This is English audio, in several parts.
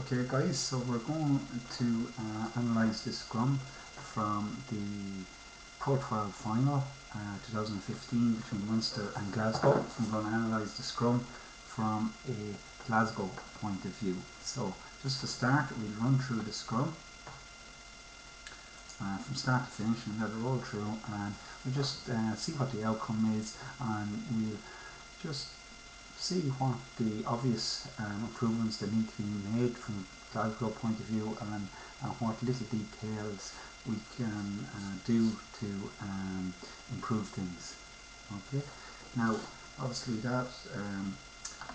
Okay guys, so we're going to analyse this scrum from the Pro 12 final 2015 between Munster and Glasgow. I'm going to analyse the scrum from a Glasgow point of view. So just to start, we'll run through the scrum from start to finish and let it roll through, and we'll just see what the outcome is, and we'll just see what the obvious improvements that need to be made from Glasgow point of view, and what little details we can do to improve things. Okay, now obviously that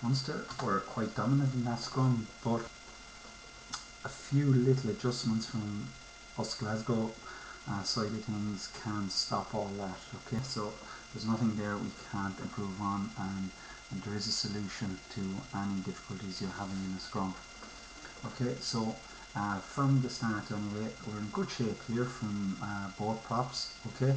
Munster were quite dominant in that scrum, but a few little adjustments from us Glasgow side of things can stop all that. Okay, so there's nothing there we can't improve on, and there is a solution to any difficulties you're having in a scrum. Okay, so from the start anyway, we're in good shape here from both props. Okay,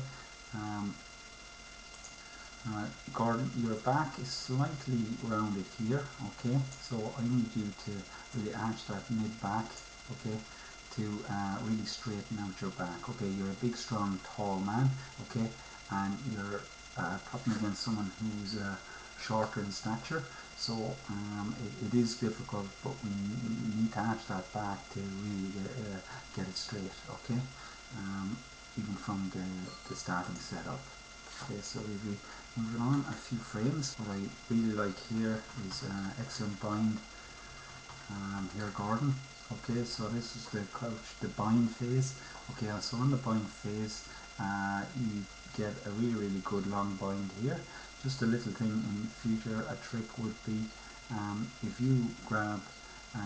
Gordon, your back is slightly rounded here. Okay, so I need you to really arch that mid back. Okay, to really straighten out your back. Okay, you're a big, strong, tall man. Okay, and you're propping against someone who's shorter in stature, so it is difficult, but we need to arch that back to really get it straight. Okay, even from the starting setup. Okay, so we'll be moving on a few frames. What I really like here is excellent bind here, Gordon. Okay, so this is the crouch, the bind phase. Okay, so on the bind phase, you get a really good long bind here. Just a little thing in future, a trick would be if you grab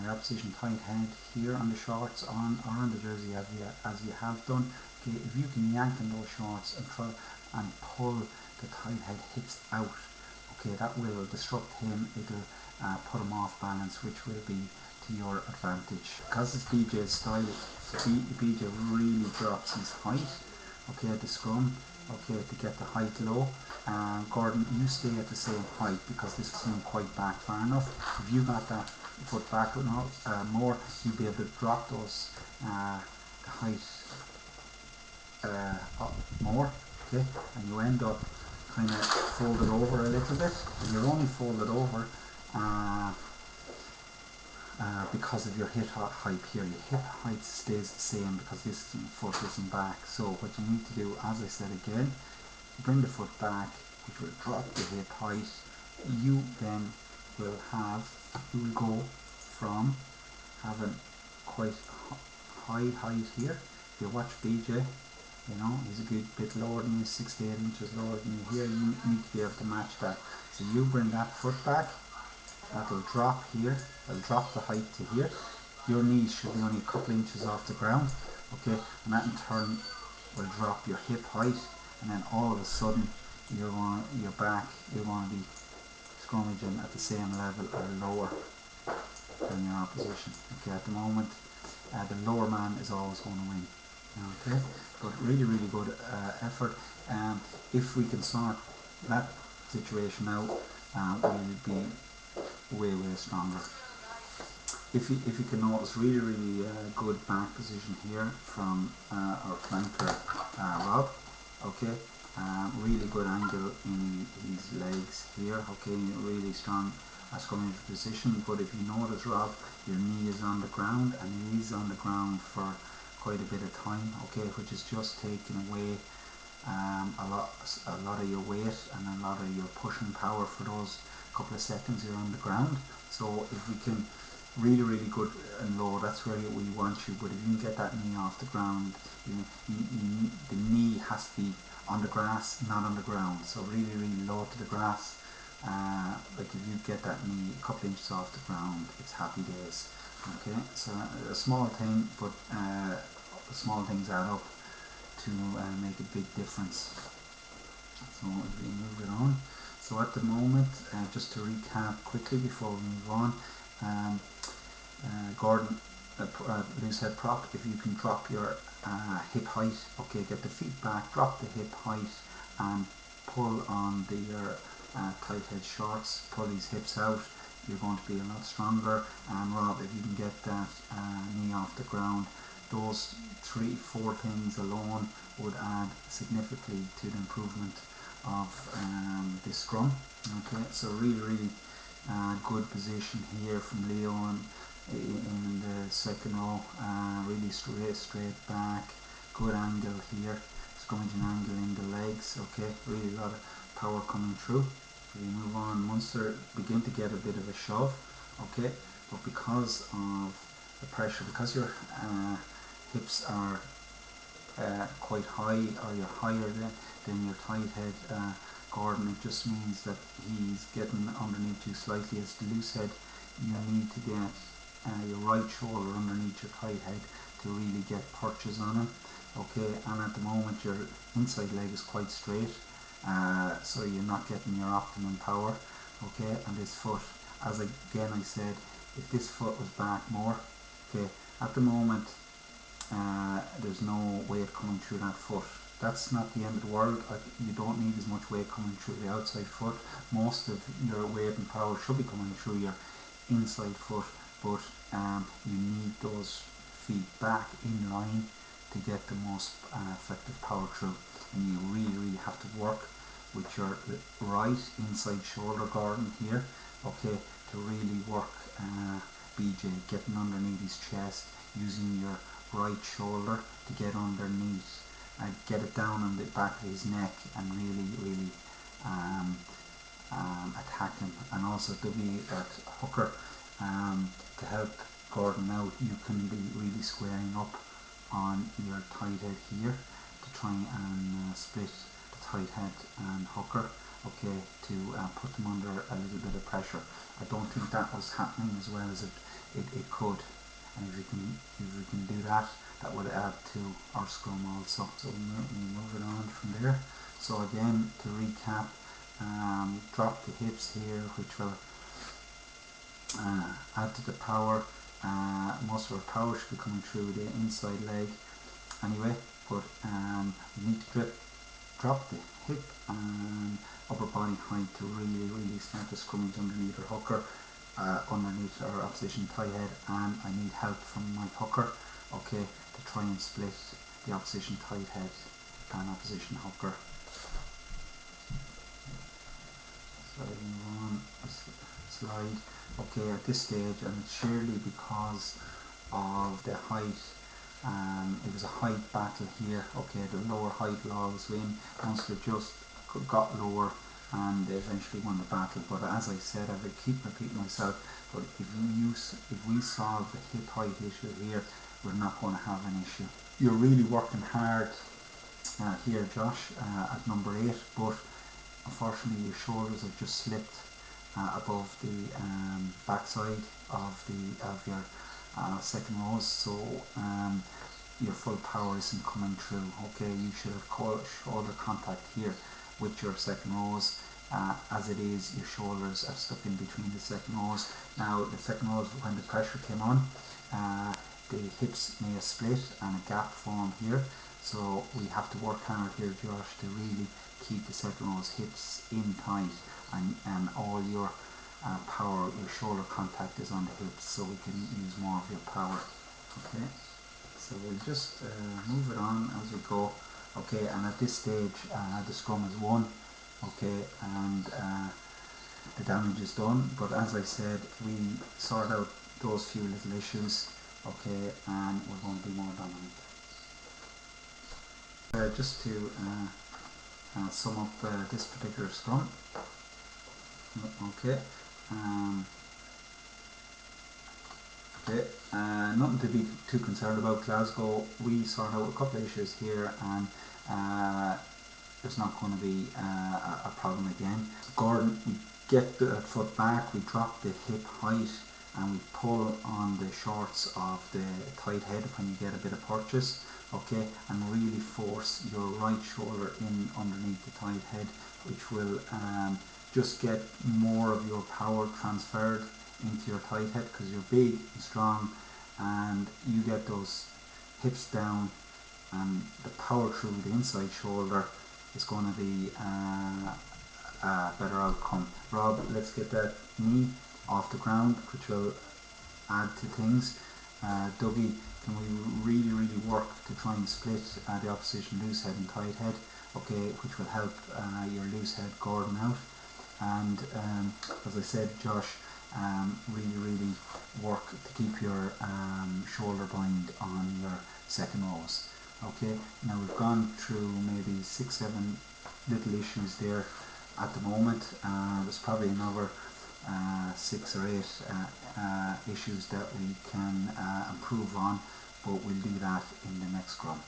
your opposition tight head here on the shorts or on the jersey as you have done. Okay, if you can yank on those shorts and try and pull the tight head hips out, okay, that will disrupt him. It'll put him off balance, which will be to your advantage. Because it's BJ's style, BJ really drops his height, okay, at the scrum, okay, to get the height low. Gordon, you stay at the same height because this isn't quite back far enough. If you got that foot back more, you'll be able to drop those the height up more. Okay, and you end up kind of folded over a little bit, and you're only folded over because of your hip height here. Your hip height stays the same because this foot isn't back. So what you need to do, as I said again, bring the foot back, which will drop the hip height. You then will go from having quite high height here. If you watch BJ, you know, he's a good bit lower than you, 6 to 8 inches lower than you here. You need to be able to match that. So you bring that foot back, that'll drop here, that'll drop the height to here. Your knees should be only a couple inches off the ground. Okay, and that in turn will drop your hip height, and then all of a sudden you're going to be scrummaging at the same level or lower than your opposition. Okay, at the moment the lower man is always going to win. Okay, but really good effort. If we can sort that situation out, we'll be way stronger. If you can notice, really good back position here from our flanker Rob. Okay, really good angle in his legs here. Okay, really strong scrummage position. But if you notice, Rob, your knee is on the ground, and it is on the ground for quite a bit of time. Okay, which is just taking away a lot of your weight and a lot of your pushing power for those couple of seconds you're on the ground. So if we can really good and low, that's where we want you. But if you can get that knee off the ground, the knee has to be on the grass, not on the ground. So really low to the grass. Like if you get that knee a couple inches off the ground, it's happy days. Okay, so a small thing, but small things add up to make a big difference. So if we move it on. So at the moment, just to recap quickly before we move on, Gordon, loose head prop, if you can drop your hip height, okay, get the feet back, drop the hip height, and pull on your tight head shorts, pull these hips out. you're going to be a lot stronger. And Rob, if you can get that knee off the ground, those 3-4 things alone would add significantly to the improvement of the scrum. Okay, so really good position here from Leo in the second row, really straight back, good angle here, scrummaging angle in the legs. Okay, really a lot of power coming through. We move on. Munster begin to get a bit of a shove, okay, but because of the pressure, because your hips are quite high, or you're higher than your tight head, Gordon, it just means that he's getting underneath you slightly. As the loose head, you need to get your right shoulder underneath your tight head to really get purchase on him. Okay, and at the moment your inside leg is quite straight, so you're not getting your optimum power. Okay, and this foot, as again I said, if this foot was back more, okay, at the moment there's no weight coming through that foot. That's not the end of the world. You don't need as much weight coming through the outside foot. Most of your weight and power should be coming through your inside foot, but you need those feet back in line to get the most effective power through. And you really have to work with your right inside shoulder, Gordon, here, okay, to really work BJ, getting underneath his chest, using your right shoulder to get underneath, get it down on the back of his neck, and really attack him. And also to be that hooker to help Gordon out. You can be really squaring up on your tight head here to try and split the tight head and hooker, okay, to put them under a little bit of pressure. I don't think that was happening as well as it could. And if we can do that, that would add to our scrum also. So we move it on from there. So again, to recap, drop the hips here, which will add to the power. Most of our power should be coming through the inside leg anyway, but we need to drop the hip and upper body height to really start the scrummage underneath our hooker, underneath our opposition tight head, and I need help from my hooker, okay, to try and split the opposition tight head and opposition hooker. So I move on, slide. Okay, at this stage, and it's surely because of the height, it was a height battle here. Okay, the lower height logs win. Munster just got lower and they eventually won the battle. But as I said, I will keep repeating myself, but if we solve the hip height issue here, we're not going to have an issue. You're really working hard here, Josh, at number 8, but unfortunately your shoulders have just slipped above the backside of your second rows, so your full power isn't coming through. Okay, you should have shoulder contact here with your second rows. As it is, your shoulders are stuck in between the second rows. Now the second rows, when the pressure came on, the hips may have split and a gap formed here, so we have to work hard here, Josh, to really keep the second rows hips in tight, and all your power, your shoulder contact is on the hips, so we can use more of your power. Okay, so we'll just move it on as we go. Okay, and at this stage the scrum is won, okay, and the damage is done. But as I said, we sort out those few little issues, okay, and we're going to be more dominant. Just to sum up this particular scrum, okay. Nothing to be too concerned about. Glasgow, we sort out a couple of issues here, and there's not going to be a problem again. Gordon, we get the foot back, we drop the hip height, and we pull on the shorts of the tight head when you get a bit of purchase, okay, and really force your right shoulder in underneath the tight head, which will just get more of your power transferred into your tight head, because you're big and strong and you get those hips down, and the power through the inside shoulder is going to be a better outcome. Rob, let's get that knee off the ground, which will add to things. Dougie, can we really work to try and split the opposition loose head and tight head, okay, which will help your loose head Gordon out. And as I said, Josh, really work to keep your shoulder bind on your second rows. Okay, now we've gone through maybe 6-7 little issues there at the moment. There's probably another 6 or 8 issues that we can improve on, but we'll do that in the next scrum.